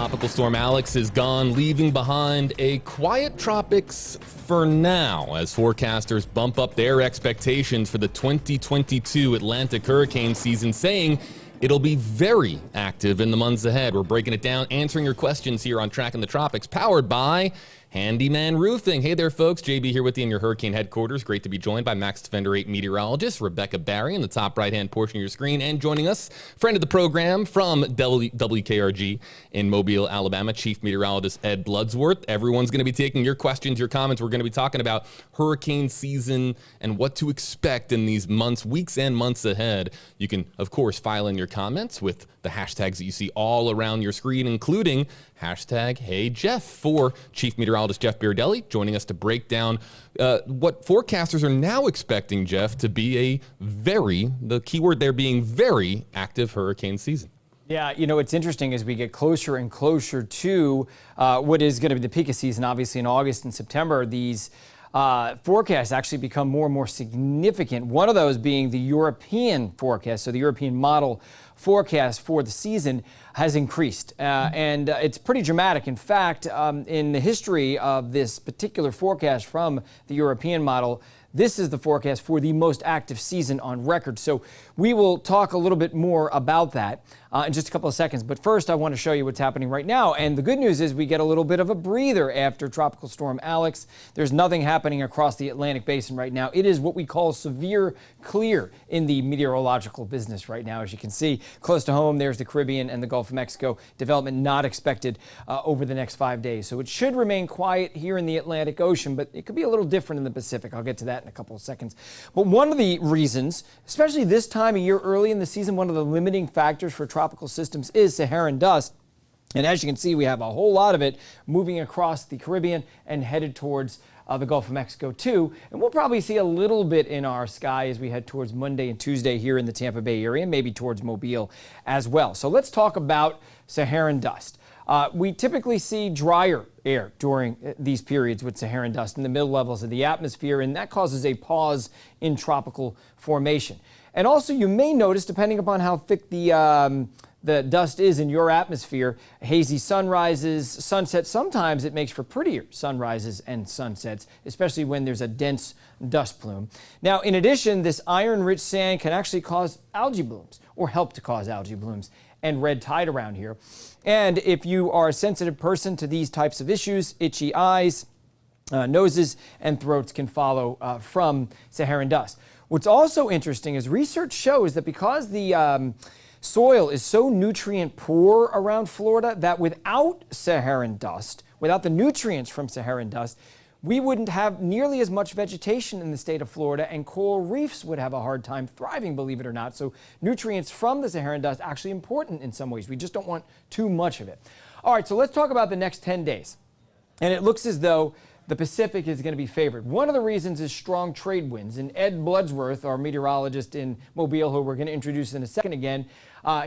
Tropical storm Alex is gone, leaving behind a quiet tropics for now, as forecasters bump up their expectations for the 2022 Atlantic hurricane season, saying it'll be very active in the months ahead. We're breaking it down, answering your questions here on Tracking the Tropics, powered by Handyman Roofing. Hey there, folks. JB here with you in your hurricane headquarters. Great to be joined by Max Defender 8 meteorologist Rebecca Barry in the top right-hand portion of your screen. And joining us, friend of the program from WKRG in Mobile, Alabama, Chief Meteorologist Ed Bloodsworth. Everyone's going to be taking your questions, your comments. We're going to be talking about hurricane season and what to expect in these months, weeks and months ahead. You can, of course, file in your comments with the hashtags that you see all around your screen, including hashtag HeyJeff for Chief Meteorologist Jeff Beardelli, joining us to break down what forecasters are now expecting, Jeff, to be the keyword there being very active hurricane season. Yeah, you know, it's interesting as we get closer and closer to what is going to be the peak of season, obviously in August and September, these forecasts actually become more and more significant. One of those being the European forecast, so the European model forecast for the season has increased, and it's pretty dramatic. In fact, in the history of this particular forecast from the European model, this is the forecast for the most active season on record. So we will talk a little bit more about that in just a couple of seconds. But first, I want to show you what's happening right now. And the good news is we get a little bit of a breather after Tropical Storm Alex. There's nothing happening across the Atlantic Basin right now. It is what we call severe clear in the meteorological business right now. As you can see, close to home, there's the Caribbean and the Gulf of Mexico. Development not expected over the next 5 days. So it should remain quiet here in the Atlantic Ocean, but it could be a little different in the Pacific. I'll get to that in a couple of seconds. But one of the reasons, especially this time of year early in the season, one of the limiting factors for tropical systems is Saharan dust. And as you can see, we have a whole lot of it moving across the Caribbean and headed towards the Gulf of Mexico too. And we'll probably see a little bit in our sky as we head towards Monday and Tuesday here in the Tampa Bay area, maybe towards Mobile as well. So let's talk about Saharan dust. We typically see drier air during these periods with Saharan dust in the middle levels of the atmosphere, and that causes a pause in tropical formation. And also, you may notice, depending upon how thick the dust is in your atmosphere, hazy sunrises, sunsets. Sometimes it makes for prettier sunrises and sunsets, especially when there's a dense dust plume. Now, in addition, this iron-rich sand can actually cause algae blooms, or help to cause algae blooms, and red tide around here. And if you are a sensitive person to these types of issues, itchy eyes, noses, and throats can follow from Saharan dust. What's also interesting is research shows that because the soil is so nutrient poor around Florida, that without Saharan dust, without the nutrients from Saharan dust, we wouldn't have nearly as much vegetation in the state of Florida, and coral reefs would have a hard time thriving, believe it or not. So nutrients from the Saharan dust actually important in some ways. We just don't want too much of it. All right, so let's talk about the next 10 days. And it looks as though the Pacific is going to be favored. One of the reasons is strong trade winds. And Ed Bloodsworth, our meteorologist in Mobile, who we're going to introduce in a second again,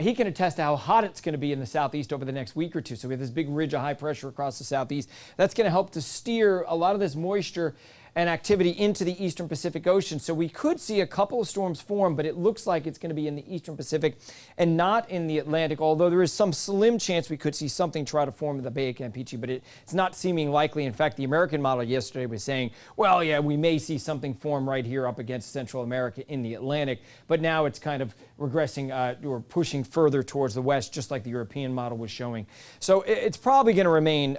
he can attest to how hot it's going to be in the southeast over the next week or two. So we have this big ridge of high pressure across the southeast. That's going to help to steer a lot of this moisture and activity into the eastern Pacific Ocean. So we could see a couple of storms form, but it looks like it's going to be in the eastern Pacific and not in the Atlantic, although there is some slim chance we could see something try to form in the Bay of Campeche, but it's not seeming likely. In fact, the American model yesterday was saying, well, yeah, we may see something form right here up against Central America in the Atlantic, but now it's kind of regressing or pushing further towards the west, just like the European model was showing. So it's probably going to remain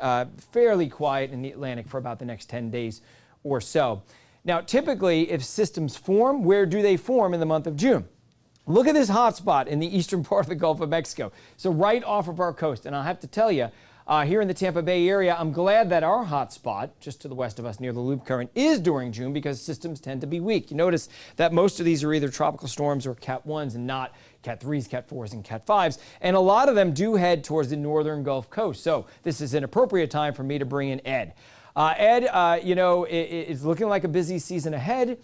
fairly quiet in the Atlantic for about the next 10 days or so. Now, typically, if systems form, where do they form in the month of June? Look at this hot spot in the eastern part of the Gulf of Mexico. So right off of our coast. And I'll have to tell you, here in the Tampa Bay area, I'm glad that our hot spot, just to the west of us near the loop current, is during June, because systems tend to be weak. You notice that most of these are either tropical storms or Cat 1s and not Cat 3s, Cat 4s, and Cat 5s. And a lot of them do head towards the northern Gulf Coast. So this is an appropriate time for me to bring in Ed. Ed, you know, it's looking like a busy season ahead.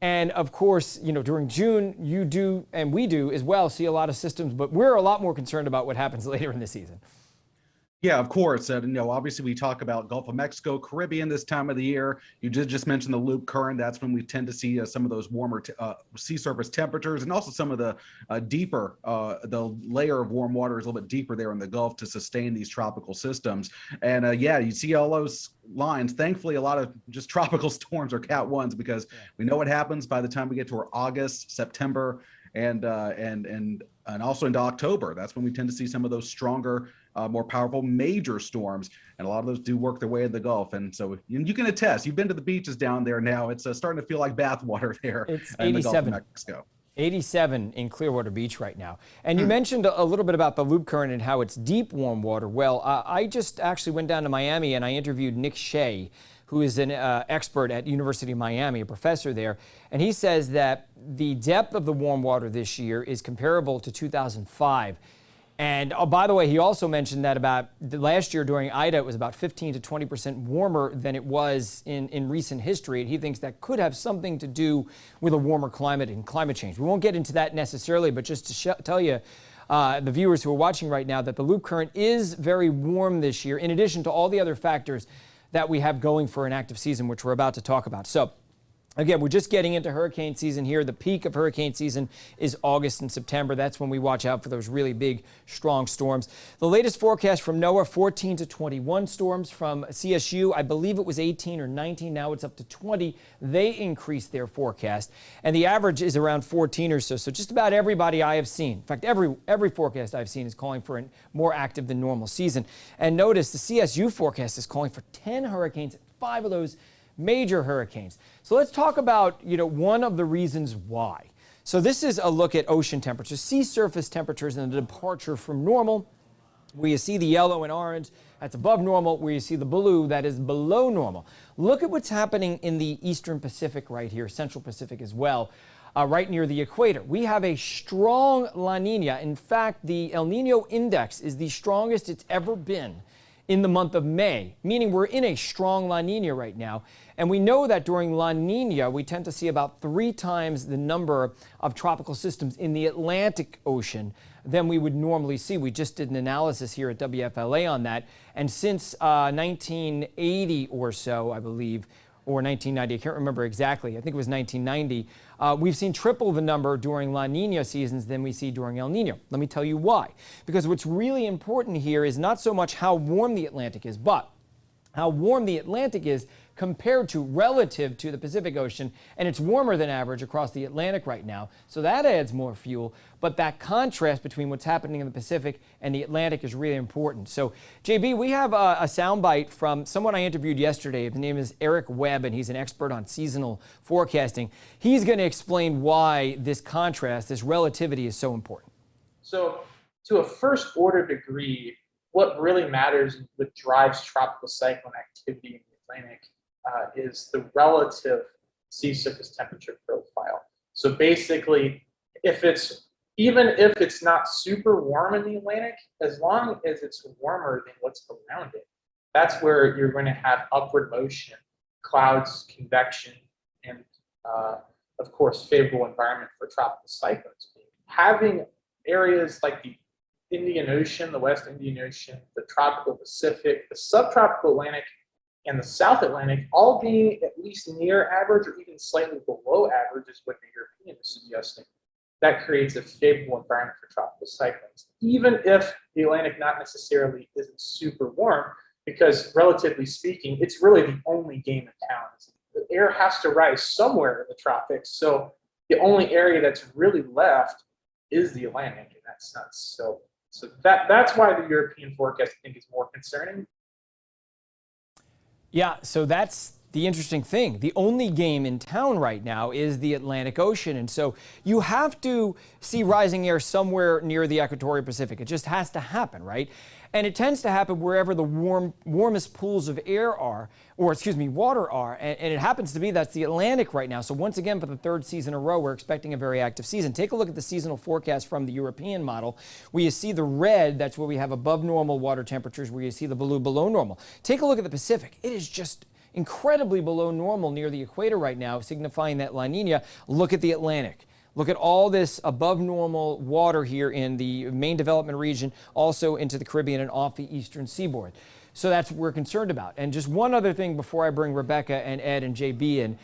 And of course, you know, during June, you do, and we do as well, see a lot of systems, but we're a lot more concerned about what happens later in the season. Yeah, of course. Obviously we talk about Gulf of Mexico, Caribbean this time of the year. You did just mention the loop current. That's when we tend to see some of those warmer sea surface temperatures, and also some of the deeper, the layer of warm water is a little bit deeper there in the Gulf to sustain these tropical systems. And yeah, you see all those lines. Thankfully, a lot of just tropical storms are Cat 1s, because we know what happens by the time we get to our August, September, and also into October. That's when we tend to see some of those stronger, more powerful major storms, and a lot of those do work their way in the Gulf. And so you can attest, you've been to the beaches down there now. It's starting to feel like bathwater there. It's in 87. the Gulf of Mexico. 87 in Clearwater Beach right now. And you mentioned a little bit about the loop current and how it's deep warm water. Well, I just actually went down to Miami and I interviewed Nick Shea, who is an expert at University of Miami, a professor there. And he says that the depth of the warm water this year is comparable to 2005. And by the way, he also mentioned that about last year during Ida, it was about 15 to 20% warmer than it was in recent history. And he thinks that could have something to do with a warmer climate and climate change. We won't get into that necessarily, but just to tell you, the viewers who are watching right now, that the loop current is very warm this year, in addition to all the other factors that we have going for an active season, which we're about to talk about. So again, we're just getting into hurricane season here. The peak of hurricane season is August and September. That's when we watch out for those really big, strong storms. The latest forecast from NOAA, 14 to 21 storms. From CSU, I believe it was 18 or 19. Now it's up to 20. They increased their forecast. And the average is around 14 or so. So just about everybody I have seen, in fact, every forecast I've seen is calling for a more active than normal season. And notice the CSU forecast is calling for 10 hurricanes, 5 of those major hurricanes. So let's talk about, one of the reasons why. So this is a look at ocean temperatures, sea surface temperatures, and the departure from normal. Where you see the yellow and orange, that's above normal. Where you see the blue, that is below normal. Look at what's happening in the Eastern Pacific right here, Central Pacific as well, right near the equator. We have a strong La Nina. In fact, the El Nino index is the strongest it's ever been in the month of May, meaning we're in a strong La Nina right now. And we know that during La Nina, we tend to see about 3 times the number of tropical systems in the Atlantic Ocean than we would normally see. We just did an analysis here at WFLA on that. And since 1980 or so, I believe, or 1990, I can't remember exactly, I think it was 1990, we've seen triple the number during La Nina seasons than we see during El Nino. Let me tell you why. Because what's really important here is not so much how warm the Atlantic is, but how warm the Atlantic is compared to, relative to the Pacific Ocean, and it's warmer than average across the Atlantic right now, so that adds more fuel. But that contrast between what's happening in the Pacific and the Atlantic is really important. So, JB, we have a soundbite from someone I interviewed yesterday. His name is Eric Webb, and he's an expert on seasonal forecasting. He's going to explain why this contrast, this relativity, is so important. So, to a first-order degree, what really matters and what drives tropical cyclone activity in the Atlantic is the relative sea surface temperature profile. So basically, even if it's not super warm in the Atlantic, as long as it's warmer than what's around it, that's where you're going to have upward motion, clouds, convection, and of course, favorable environment for tropical cyclones. Having areas like the Indian Ocean, the West Indian Ocean, the tropical Pacific, the subtropical Atlantic, and the South Atlantic all being at least near average or even slightly below average is what the European is suggesting. That creates a favorable environment for tropical cyclones, even if the Atlantic not necessarily isn't super warm, because relatively speaking, it's really the only game in town. The air has to rise somewhere in the tropics, so the only area that's really left is the Atlantic in that sense. So that's why the European forecast, I think, is more concerning. Yeah, so that's the interesting thing. The only game in town right now is the Atlantic Ocean. And so you have to see rising air somewhere near the equatorial Pacific. It just has to happen, right? And it tends to happen wherever the warmest pools of air are, or excuse me, water are. And it happens to be that's the Atlantic right now. So once again, for the 3rd season in a row, we're expecting a very active season. Take a look at the seasonal forecast from the European model, where you see the red, that's where we have above normal water temperatures, where you see the blue below normal. Take a look at the Pacific. It is just incredibly below normal near the equator right now, signifying that La Nina. Look at the Atlantic. Look at all this above normal water here in the main development region, also into the Caribbean and off the eastern seaboard. So that's what we're concerned about. And just one other thing before I bring Rebecca and Ed and JB in.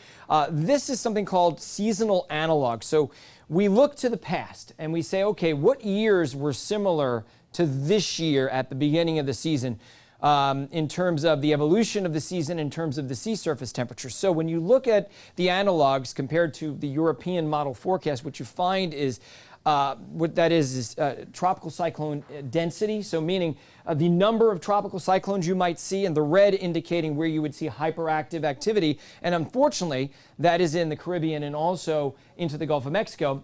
This is something called seasonal analog. So we look to the past and we say, okay, what years were similar to this year at the beginning of the season in terms of the evolution of the season, in terms of the sea surface temperature. So when you look at the analogs compared to the European model forecast, what you find is what that is tropical cyclone density, so meaning the number of tropical cyclones you might see, and the red indicating where you would see hyperactive activity. And unfortunately, that is in the Caribbean and also into the Gulf of Mexico.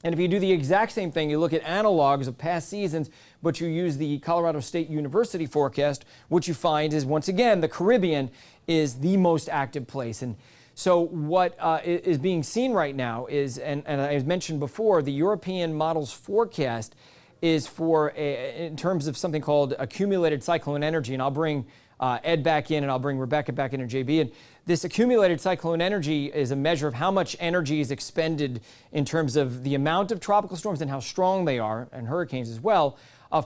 And if you do the exact same thing, you look at analogs of past seasons, but you use the Colorado State University forecast, what you find is, once again, the Caribbean is the most active place. And so what is being seen right now is, and I mentioned before, the European model's forecast is for, in terms of something called accumulated cyclone energy, and I'll bring Ed back in and I'll bring Rebecca back in and JB. And this accumulated cyclone energy is a measure of how much energy is expended in terms of the amount of tropical storms and how strong they are, and hurricanes as well,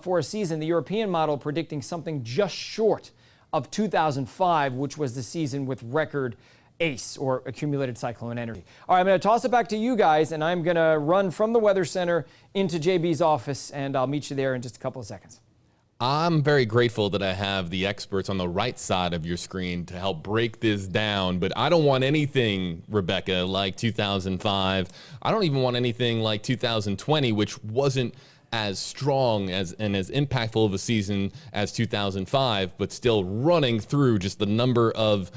for a season. The European model predicting something just short of 2005, which was the season with record ACE, or accumulated cyclone energy. All right, I'm going to toss it back to you guys, and I'm going to run from the Weather Center into JB's office, and I'll meet you there in just a couple of seconds. I'm very grateful that I have the experts on the right side of your screen to help break this down, but I don't want anything, Rebecca, like 2005. I don't even want anything like 2020, which wasn't as strong as and as impactful of a season as 2005, but still running through just the number of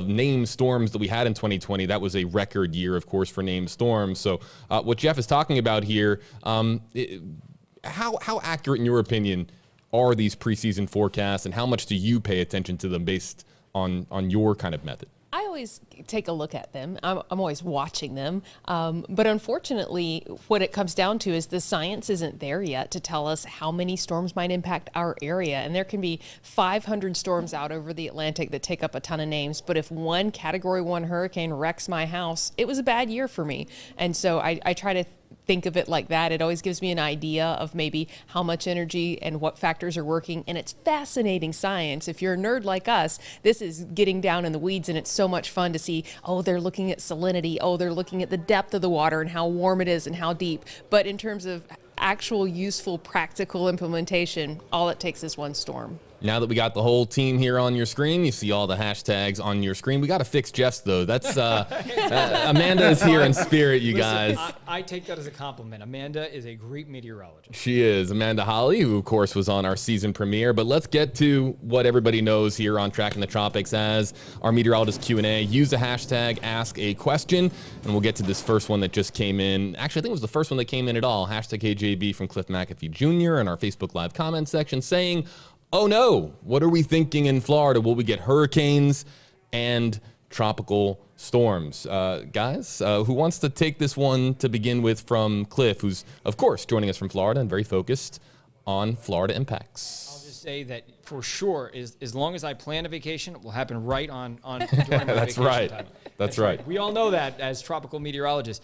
named storms that we had in 2020. That was a record year, of course, for named storms. So what Jeff is talking about here, how accurate, in your opinion, are these preseason forecasts, and how much do you pay attention to them based on your kind of method? I always take a look at them. I'm always watching them. But unfortunately, what it comes down to is the science isn't there yet to tell us how many storms might impact our area. And there can be 500 storms out over the Atlantic that take up a ton of names. But if one Category 1 hurricane wrecks my house, it was a bad year for me. And so I try to think of it like that. It always gives me an idea of maybe how much energy and what factors are working. And it's fascinating science. If you're a nerd like us, this is getting down in the weeds, and it's so much fun to see, oh, they're looking at salinity. Oh, they're looking at the depth of the water and how warm it is and how deep. But in terms of actual useful practical implementation, all it takes is one storm. Now that we got the whole team here on your screen, you see all the hashtags on your screen. We got to fix Jeff's, though. That's Amanda is here in spirit, you guys. I take that as a compliment. Amanda is a great meteorologist. She is. Amanda Holly, who, of course, was on our season premiere. But let's get to what everybody knows here on Tracking the Tropics as our meteorologist Q&A. Use the hashtag, ask a question, and we'll get to this first one that just came in. Actually, I think it was the first one that came in at all. Hashtag KJB from Cliff McAfee Jr. in our Facebook Live comment section saying, oh no, what are we thinking in Florida? Will we get hurricanes and tropical storms? Guys, who wants to take this one to begin with from Cliff, who's, of course, joining us from Florida and very focused on Florida impacts? I'll just say that for sure, as long as I plan a vacation, it will happen right on during my That's vacation right. time. That's right. We all know that as tropical meteorologists.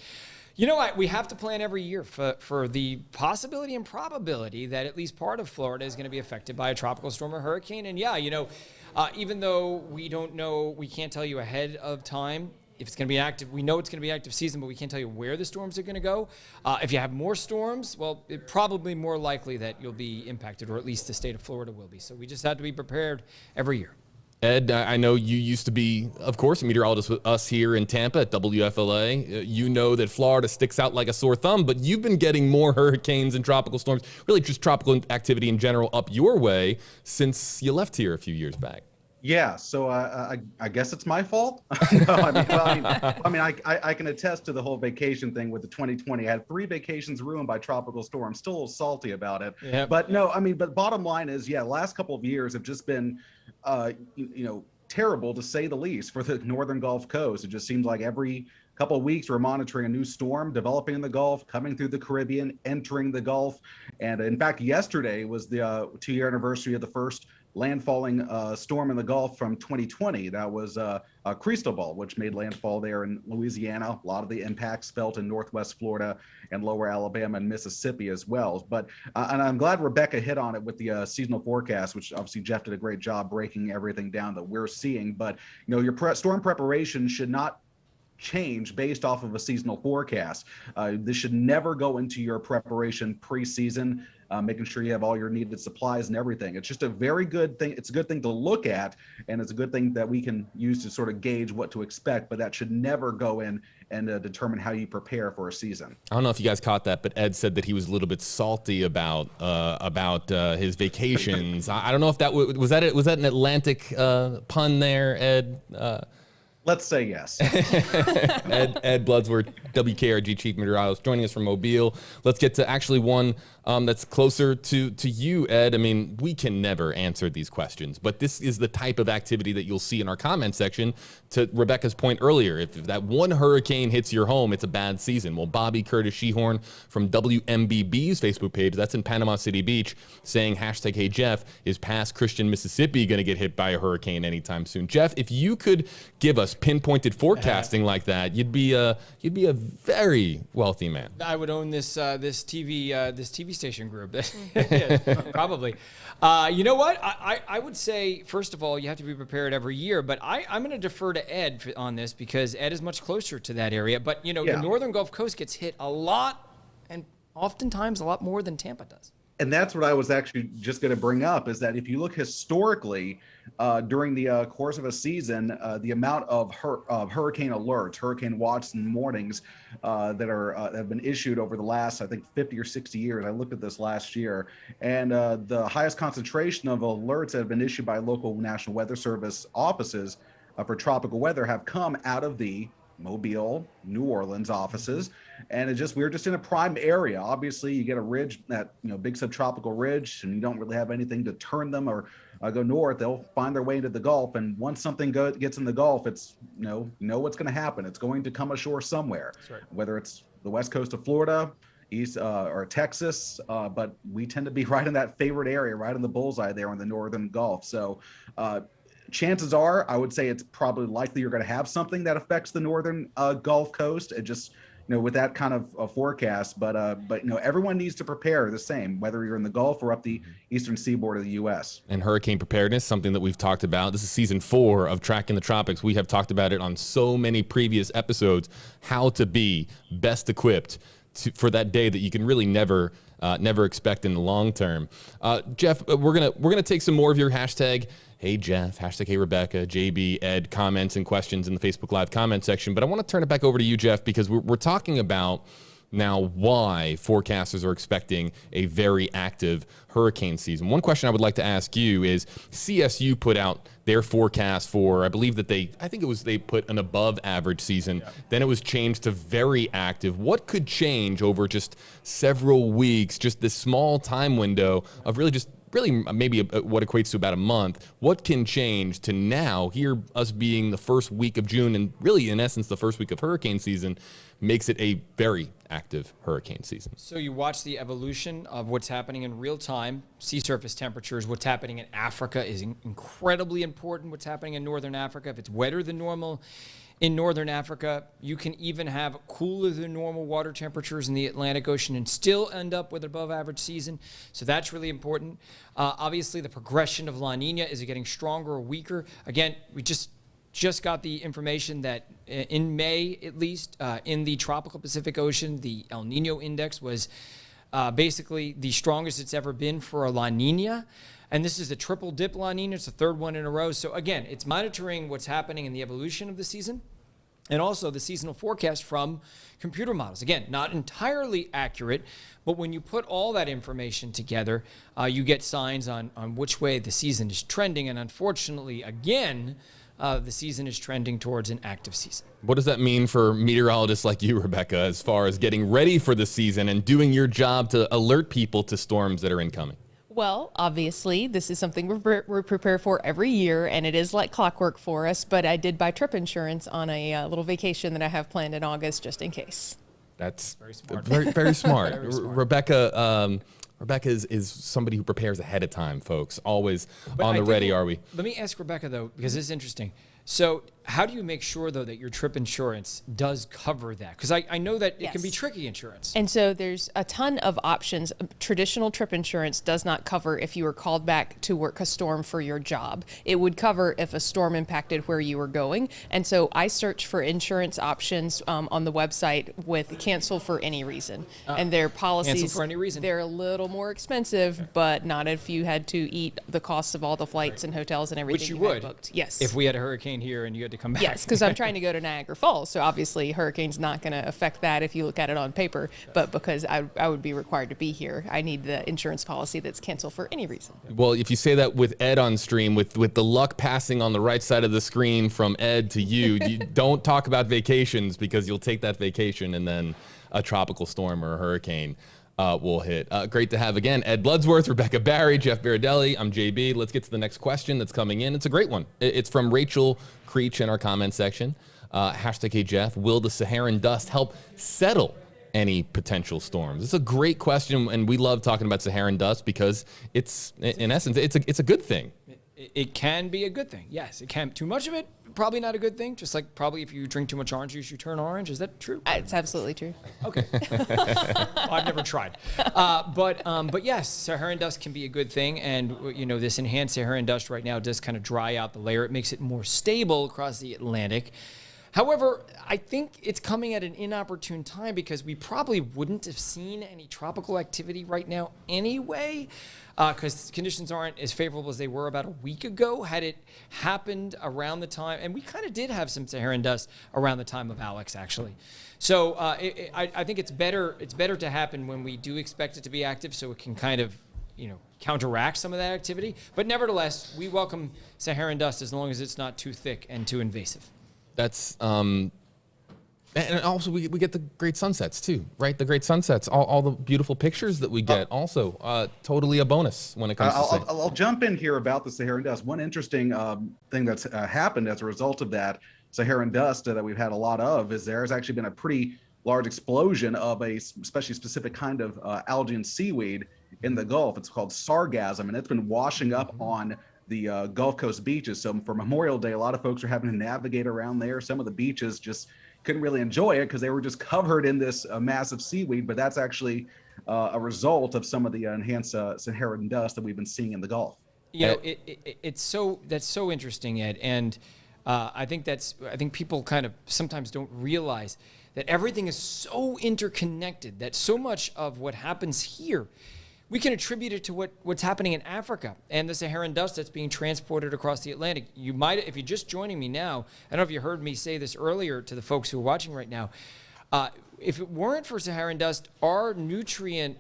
You know what? We have to plan every year for the possibility and probability that at least part of Florida is going to be affected by a tropical storm or hurricane. And yeah, you know, even though we don't know, we can't tell you ahead of time if it's going to be active. We know it's going to be active season, but we can't tell you where the storms are going to go. If you have more storms, well, it's probably more likely that you'll be impacted, or at least the state of Florida will be. So we just have to be prepared every year. Ed, I know you used to be, of course, a meteorologist with us here in Tampa at WFLA. You know that Florida sticks out like a sore thumb, but you've been getting more hurricanes and tropical storms, really just tropical activity in general, up your way since you left here a few years back. Yeah, so I guess it's my fault. No, I can attest to the whole vacation thing with the 2020. I had 3 vacations ruined by tropical storms. Still a little salty about it. Yep. But no, but bottom line is, yeah, last couple of years have just been, terrible to say the least for the northern Gulf Coast. It just seems like every couple of weeks, we're monitoring a new storm developing in the Gulf, coming through the Caribbean, entering the Gulf. And in fact, yesterday was the 2-year anniversary of the first landfalling storm in the Gulf from 2020. That was Cristobal, which made landfall there in Louisiana. A lot of the impacts felt in Northwest Florida and lower Alabama and Mississippi as well. But and I'm glad Rebecca hit on it with the seasonal forecast, which obviously Jeff did a great job breaking everything down that we're seeing. But your storm preparation should not change based off of a seasonal forecast. This should never go into your preparation preseason, making sure you have all your needed supplies and everything. It's just a very good thing. It's a good thing to look at, and it's a good thing that we can use to sort of gauge what to expect, but that should never go in and determine how you prepare for a season. I don't know if you guys caught that, but Ed said that he was a little bit salty about his vacations. I don't know if that was that an Atlantic pun there, Ed? Let's say yes. Ed Bloodsworth, WKRG Chief Meteorologist, joining us from Mobile. Let's get to actually one that's closer to you, Ed. I mean, we can never answer these questions, but this is the type of activity that you'll see in our comment section. To Rebecca's point earlier, if that one hurricane hits your home, it's a bad season. Well, Bobby Curtis Shehorn from WMBB's Facebook page, that's in Panama City Beach, saying #Hey Jeff, is past Christian, Mississippi going to get hit by a hurricane anytime soon? Jeff, if you could give us pinpointed forecasting like that, you'd be a very wealthy man. I would own this TV station group. Probably. You know what? I would say, first of all, you have to be prepared every year, but I'm going to defer to Ed on this because Ed is much closer to that area. But, the northern Gulf Coast gets hit a lot, and oftentimes a lot more than Tampa does. And that's what I was actually just going to bring up, is that if you look historically during the course of a season, the amount of hurricane alerts, hurricane watches and warnings that have been issued over the last, I think, 50 or 60 years. I looked at this last year, and the highest concentration of alerts that have been issued by local National Weather Service offices for tropical weather have come out of the Mobile, New Orleans offices, and we're just in a prime area. Obviously, you get a ridge, that big subtropical ridge, and you don't really have anything to turn them or go north. They'll find their way into the Gulf, and once something gets in the Gulf, it's what's going to happen. It's going to come ashore somewhere, right, whether it's the west coast of Florida, east or Texas, but we tend to be right in that favorite area, right in the bullseye there in the northern Gulf. So chances are, I would say it's probably likely you're going to have something that affects the northern Gulf Coast. It just, with that kind of forecast, but everyone needs to prepare the same, whether you're in the Gulf or up the eastern seaboard of the U.S. And hurricane preparedness, something that we've talked about. This is season 4 of Tracking the Tropics. We have talked about it on so many previous episodes, how to be best equipped for that day that you can really never expect in the long term. Jeff, we're gonna take some more of your #Hey Jeff, #Hey Rebecca, JB, Ed comments and questions in the Facebook Live comment section. But I want to turn it back over to you, Jeff, because we're talking about now why forecasters are expecting a very active hurricane season. One question I would like to ask you is, CSU put out their forecast for, I believe that they put an above average season. Yeah. Then it was changed to very active. What could change over just several weeks, just this small time window of really maybe what equates to about a month? What can change to now, here us being the first week of June, and really in essence the first week of hurricane season, makes it a very active hurricane season? So you watch the evolution of what's happening in real time, sea surface temperatures. What's happening in Africa is incredibly important. What's happening in northern Africa, if it's wetter than normal in northern Africa, you can even have cooler than normal water temperatures in the Atlantic Ocean and still end up with an above average season. So that's really important. Obviously, the progression of La Nina, is it getting stronger or weaker? Again, we just got the information that in May, at least, in the tropical Pacific Ocean, the El Nino index was basically the strongest it's ever been for a La Nina. And this is a triple dip La Nina. It's the third one in a row. So again, it's monitoring what's happening in the evolution of the season and also the seasonal forecast from computer models. Again, not entirely accurate, but when you put all that information together, you get signs on which way the season is trending. And unfortunately, again, the season is trending towards an active season. What does that mean for meteorologists like you, Rebecca, as far as getting ready for the season and doing your job to alert people to storms that are incoming? Well, obviously, this is something we're prepared for every year, and it is like clockwork for us. But I did buy trip insurance on a little vacation that I have planned in August, just in case. That's very smart. Very smart. Very smart. Rebecca is somebody who prepares ahead of time, folks. Always on the ready, are we? Let me ask Rebecca, though, because this is interesting. So how do you make sure, though, that your trip insurance does cover that? Because I know that it can be tricky insurance. And so there's a ton of options. Traditional trip insurance does not cover if you were called back to work a storm for your job. It would cover if a storm impacted where you were going. And so I search for insurance options on the website with cancel for any reason. And their policies, cancel for any reason. They're a little more expensive, but not if you had to eat the costs of all the flights and hotels and everything Which you had would. booked. Yes. If we had a hurricane here and you had to come back. Yes, because I'm trying to go to Niagara Falls, so obviously hurricane's not going to affect that if you look at it on paper, but because I would be required to be here, I need the insurance policy that's canceled for any reason. Well, if you say that with Ed on stream, with the luck passing on the right side of the screen from Ed to you, you don't talk about vacations, because you'll take that vacation and then a tropical storm or a hurricane will hit. Great to have, again, Ed Bloodsworth, Rebecca Barry, Jeff Baradelli. I'm JB. Let's get to the next question that's coming in. It's a great one. It's from Rachel Creech in our comment section. Hashtag Hey Jeff, will the Saharan dust help settle any potential storms? It's a great question, and we love talking about Saharan dust because it's, in essence, it's a good thing. It can be a good thing. Yes, it can. Too much of it, probably not a good thing. Just like probably if you drink too much orange juice, you turn orange. Is that true? It's absolutely true. Okay. Well, I've never tried. But yes, Saharan dust can be a good thing. And, you know, this enhanced Saharan dust right now does kind of dry out the layer. It makes it more stable across the Atlantic. However, I think it's coming at an inopportune time because we probably wouldn't have seen any tropical activity right now anyway, because conditions aren't as favorable as they were about a week ago. Had it happened around the time, and we kind of did have some Saharan dust around the time of Alex, actually. So I think it's better to happen when we do expect it to be active, so it can kind of, you know, counteract some of that activity. But nevertheless, we welcome Saharan dust as long as it's not too thick and too invasive. That's and also we get the great sunsets too, right? The great sunsets, all the beautiful pictures that we get, also totally a bonus when it comes to I'll jump in here about the Saharan dust. One interesting thing that's happened as a result of that Saharan dust that we've had a lot of is there's actually been a pretty large explosion of a especially specific kind of algae and seaweed in the Gulf. It's called sargassum, and it's been washing up on the Gulf Coast beaches. So for Memorial Day, a lot of folks are having to navigate around there. Some of the beaches just couldn't really enjoy it because they were just covered in this massive seaweed, but that's actually a result of some of the enhanced Saharan dust that we've been seeing in the Gulf. You know, that's so interesting, Ed, and I think people kind of sometimes don't realize that everything is so interconnected, that so much of what happens here, we can attribute it to what's happening in Africa and the Saharan dust that's being transported across the Atlantic. You might, if you're just joining me now, I don't know if you heard me say this earlier to the folks who are watching right now, if it weren't for Saharan dust, our nutrients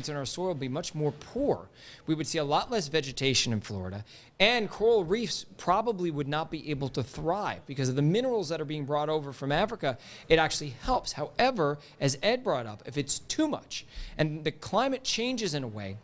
in our soil would be much more poor. We would see a lot less vegetation in Florida, and coral reefs probably would not be able to thrive because of the minerals that are being brought over from Africa. It actually helps. However, as Ed brought up, if it's too much and the climate changes in a way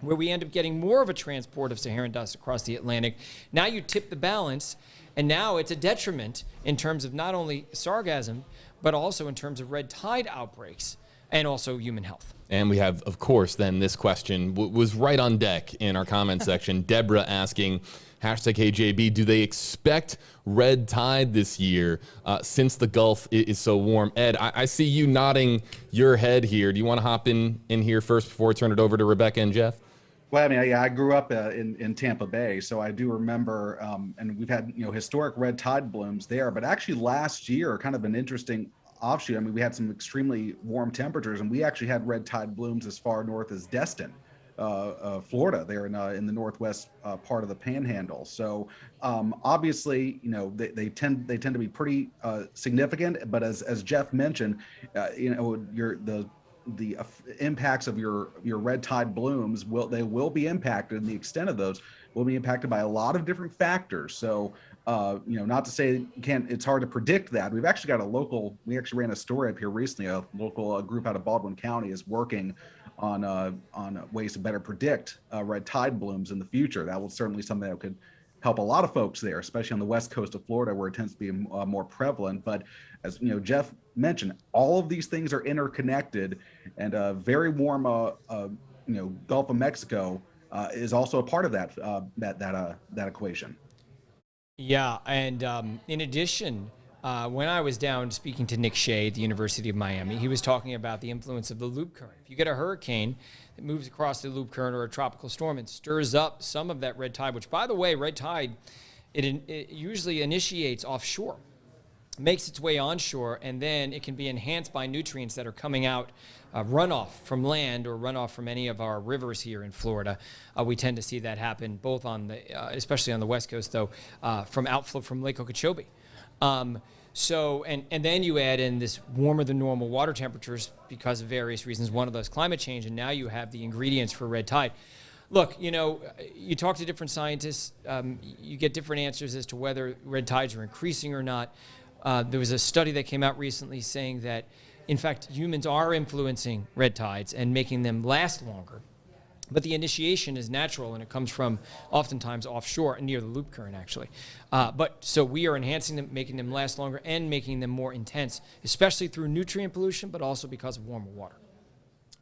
where we end up getting more of a transport of Saharan dust across the Atlantic, now you tip the balance, and now it's a detriment in terms of not only sargassum, but also in terms of red tide outbreaks and also human health. And we have, of course, then this question was right on deck in our comment section. Deborah asking, hashtag HJB, do they expect red tide this year since the Gulf is so warm? Ed, I see you nodding your head here. Do you want to hop in here first before I turn it over to Rebecca and Jeff? Well, I mean, I grew up in Tampa Bay, so I do remember, and we've had, you know, historic red tide blooms there. But actually, last year, kind of an interesting offshoot. I mean, we had some extremely warm temperatures, and we actually had red tide blooms as far north as Destin, Florida, there in the northwest part of the Panhandle. So obviously, you know, they tend to be pretty significant. But as Jeff mentioned, you know, the impacts of your red tide blooms will be impacted, and the extent of those will be impacted by a lot of different factors. So you know, not to say it's hard to predict that. We've actually got we actually ran a story up here recently. A local group out of Baldwin County is working on ways to better predict red tide blooms in the future. That will certainly something that could help a lot of folks there, especially on the west coast of Florida, where it tends to be more prevalent. But as you know, Jeff mentioned, all of these things are interconnected, and a very warm, Gulf of Mexico is also a part of that equation. Yeah, and in addition, when I was down speaking to Nick Shea at the University of Miami, he was talking about the influence of the loop current. If you get a hurricane that moves across the loop current or a tropical storm, it stirs up some of that red tide, which, by the way, red tide, it usually initiates offshore, makes its way onshore, and then it can be enhanced by nutrients that are coming out, runoff from land or runoff from any of our rivers here in Florida. We tend to see that happen both on the, especially on the west coast, though, from outflow from Lake Okeechobee. So, and then you add in this warmer than normal water temperatures because of various reasons, one of those climate change, and now you have the ingredients for red tide. Look, you talk to different scientists, you get different answers as to whether red tides are increasing or not. There was a study that came out recently saying that, in fact, humans are influencing red tides and making them last longer. But the initiation is natural, and it comes from oftentimes offshore, near the loop current, actually. So we are enhancing them, making them last longer, and making them more intense, especially through nutrient pollution, but also because of warmer water.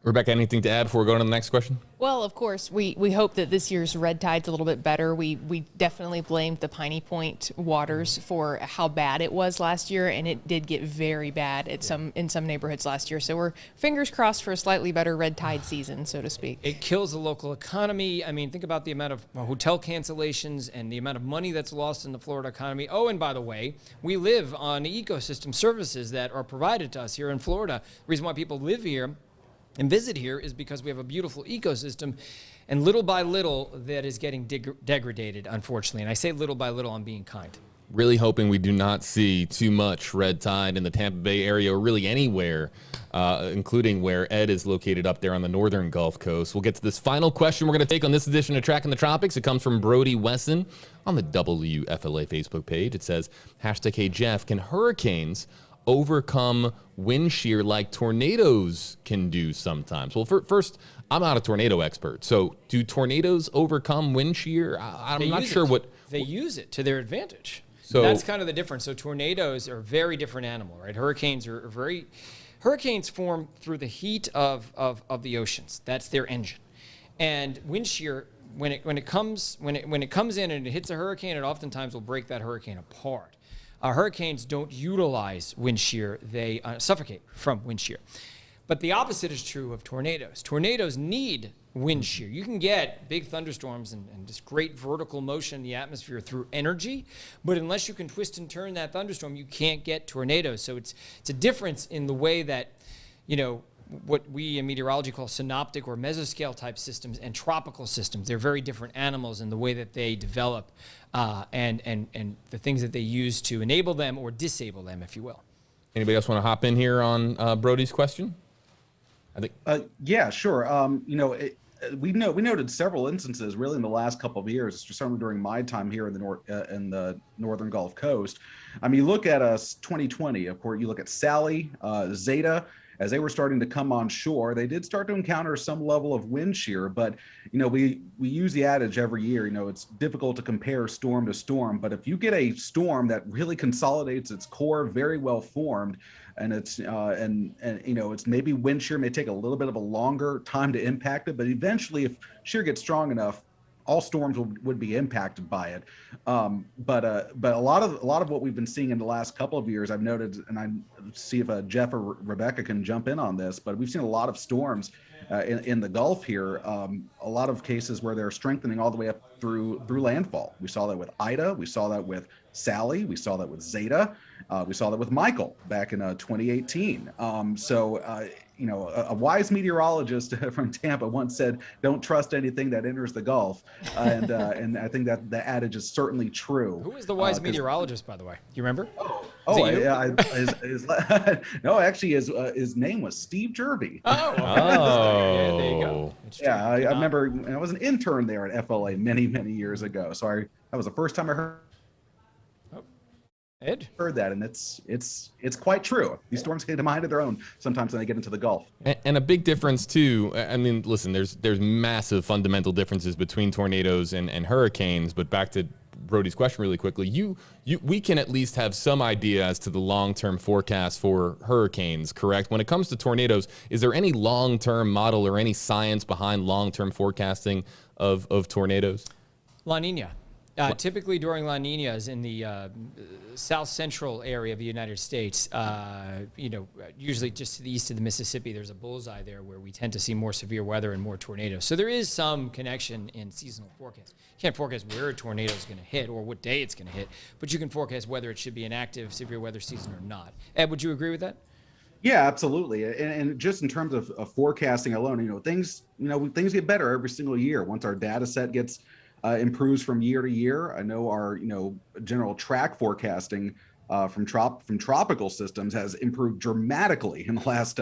Rebecca, anything to add before we go on to the next question? Well, of course, we hope that this year's red tide's a little bit better. We definitely blamed the Piney Point waters for how bad it was last year, and it did get very bad in some neighborhoods last year. So we're fingers crossed for a slightly better red tide season, so to speak. It kills the local economy. I mean, think about the amount of hotel cancellations and the amount of money that's lost in the Florida economy. Oh, and by the way, we live on ecosystem services that are provided to us here in Florida. The reason why people live here and visit here is because we have a beautiful ecosystem, and little by little that is getting degraded, unfortunately. And I say little by little, I'm being kind. Really hoping we do not see too much red tide in the Tampa Bay area or really anywhere, including where Ed is located up there on the northern Gulf Coast. We'll get to this final question we're going to take on this edition of Tracking the Tropics. It comes from Brody Wesson on the WFLA Facebook page. It says, #Hey Jeff, can hurricanes overcome wind shear like tornadoes can do sometimes? Well, first, I'm not a tornado expert. So do tornadoes overcome wind shear? I'm not sure what... They use it to their advantage. So that's kind of the difference. So tornadoes are a very different animal, right? Hurricanes form through the heat of the oceans. That's their engine. And wind shear, when it comes in and it hits a hurricane, it oftentimes will break that hurricane apart. Hurricanes don't utilize wind shear. They suffocate from wind shear. But the opposite is true of tornadoes. Tornadoes need wind shear. You can get big thunderstorms and just great vertical motion in the atmosphere through energy, but unless you can twist and turn that thunderstorm, you can't get tornadoes. So it's a difference in the way that, what we in meteorology call synoptic or mesoscale type systems and tropical systems. They're very different animals in the way that they develop and the things that they use to enable them or disable them, if you will. Anybody else want to hop in here on Brody's question? I think. Yeah, sure. We noted several instances really in the last couple of years, certainly during my time here in the northern Gulf Coast. I mean, you look at 2020, of course, you look at Sally, Zeta. As they were starting to come on shore, they did start to encounter some level of wind shear. But, we use the adage every year, it's difficult to compare storm to storm. But if you get a storm that really consolidates its core, very well formed, and it's it's maybe wind shear may take a little bit of a longer time to impact it, but eventually, if shear gets strong enough, all storms would be impacted by it. But a lot of what we've been seeing in the last couple of years, I've noted, and I see if Jeff or Rebecca can jump in on this, but we've seen a lot of storms in the Gulf here. A lot of cases where they're strengthening all the way up through landfall. We saw that with Ida. We saw that with Sally. We saw that with Zeta. We saw that with Michael back in 2018. A wise meteorologist from Tampa once said, "Don't trust anything that enters the Gulf," and I think that the adage is certainly true. Who is the wise meteorologist, by the way? You remember? No, actually, his name was Steve Jervy. Oh, yeah, there you go. Yeah, I remember I was an intern there at FLA many years ago. So that was the first time I heard Ed? Heard that, and it's quite true. These storms get a mind of their own sometimes when they get into the Gulf. And a big difference too. I mean, listen, there's massive fundamental differences between tornadoes and hurricanes. But back to Brody's question really quickly, we can at least have some idea as to the long-term forecast for hurricanes, correct? When it comes to tornadoes, is there any long-term model or any science behind long-term forecasting of tornadoes? La Nina. Typically during La Ninas in the south central area of the United States, usually just to the east of the Mississippi, there's a bullseye there where we tend to see more severe weather and more tornadoes. So there is some connection in seasonal forecast. You can't forecast where a tornado is going to hit or what day it's going to hit, but you can forecast whether it should be an active severe weather season or not. Ed, would you agree with that? Yeah, absolutely. And just in terms of forecasting alone, things get better every single year. Once our data set gets improves from year to year. I know our general track forecasting from tropical systems has improved dramatically in the last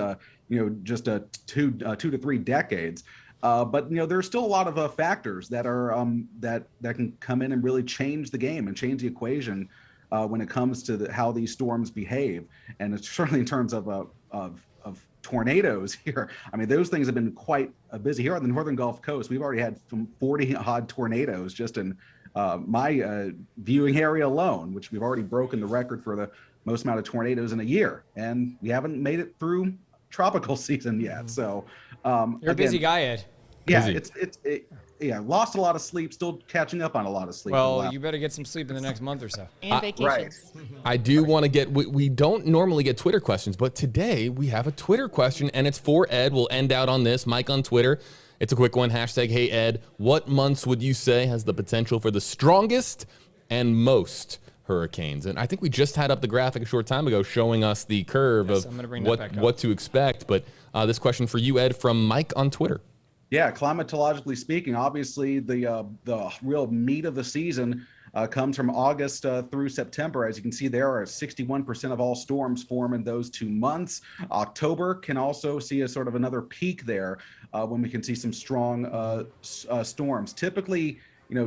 just 2 to 3 decades. But there's still a lot of factors that are that can come in and really change the game and change the equation when it comes to how these storms behave. And it's certainly in terms of tornadoes here. I mean, those things have been quite busy here on the northern Gulf Coast. We've already had some 40 odd tornadoes just in my viewing area alone, which we've already broken the record for the most amount of tornadoes in a year. And we haven't made it through tropical season yet. So you're a busy guy, Ed. Yeah, Busy. Lost a lot of sleep, still catching up on a lot of sleep. Well, you better get some sleep in the next month or so. And vacations. Right. I do want to get, we don't normally get Twitter questions, but today we have a Twitter question, and it's for Ed. We'll end out on this. Mike on Twitter. It's a quick one. Hashtag, hey, Ed. What months would you say has the potential for the strongest and most hurricanes? And I think we just had up the graphic a short time ago showing us the curve of what to expect. But this question for you, Ed, from Mike on Twitter. Yeah, climatologically speaking, obviously the real meat of the season comes from August through September. As you can see, there are 61% of all storms form in those 2 months. October can also see a sort of another peak there when we can see some strong storms. Typically,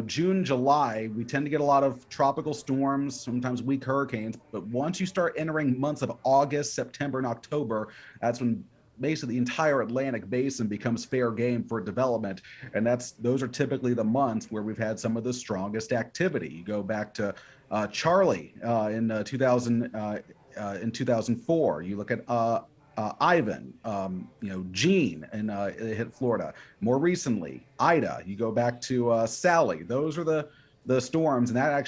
June, July, we tend to get a lot of tropical storms, sometimes weak hurricanes. But once you start entering months of August, September, and October, that's when basically the entire Atlantic basin becomes fair game for development. And those are typically the months where we've had some of the strongest activity. You go back to Charlie in 2004. You look at Ivan, Gene, and it hit Florida. More recently, Ida. You go back to Sally. Those are the storms, and that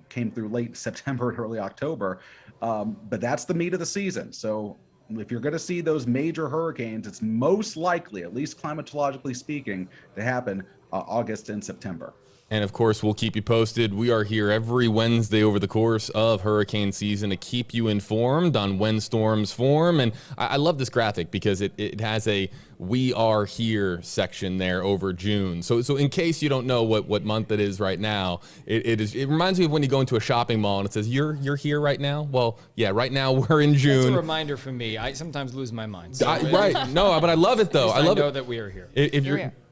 came through late September and early October. But that's the meat of the season. So if you're going to see those major hurricanes, it's most likely, at least climatologically speaking, to happen August and September. And of course, we'll keep you posted. We are here every Wednesday over the course of hurricane season to keep you informed on when storms form. And I love this graphic because it has a "We Are Here" section there over June. So in case you don't know what month it is right now, it reminds me of when you go into a shopping mall and it says you're here right now. Well, yeah, right now we're in June. That's a reminder for me. I sometimes lose my mind. So right? No, but I love it though. I know that we are here. If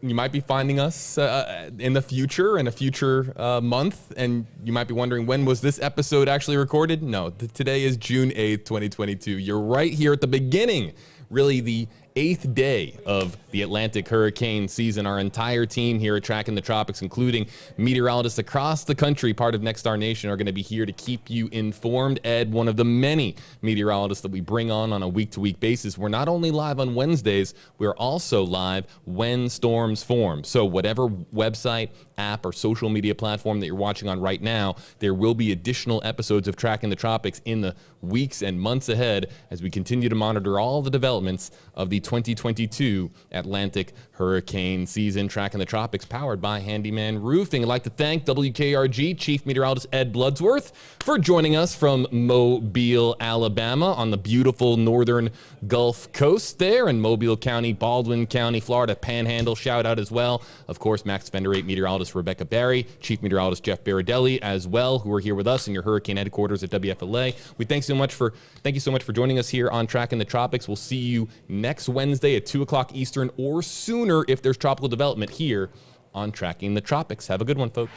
you might be finding us in the future, in a future month, and you might be wondering, when was this episode actually recorded? No, today is June 8th, 2022. You're right here at the beginning, really the 8th day of the Atlantic hurricane season. Our entire team here at Tracking the Tropics, including meteorologists across the country, part of Next Star Nation, are going to be here to keep you informed. Ed, one of the many meteorologists that we bring on a week-to-week basis. We're not only live on Wednesdays, we're also live when storms form. So whatever website, app, or social media platform that you're watching on right now, there will be additional episodes of Tracking the Tropics in the weeks and months ahead as we continue to monitor all the developments of the 2022 Atlantic hurricane season. Tracking the Tropics, powered by Handyman Roofing. I'd like to thank WKRG Chief Meteorologist Ed Bloodsworth for joining us from Mobile, Alabama, on the beautiful northern Gulf Coast there in Mobile County, Baldwin County, Florida Panhandle. Shout out as well, of course, Max Defender 8 meteorologist Rebecca Barry, Chief Meteorologist Jeff Baradelli as well, who are here with us in your hurricane headquarters at WFLA. Thank you so much for joining us here on Tracking the Tropics. We'll see you next Wednesday at 2 o'clock Eastern or sooner if there's tropical development here on Tracking the Tropics. Have a good one, folks.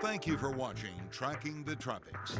Thank you for watching Tracking the Tropics.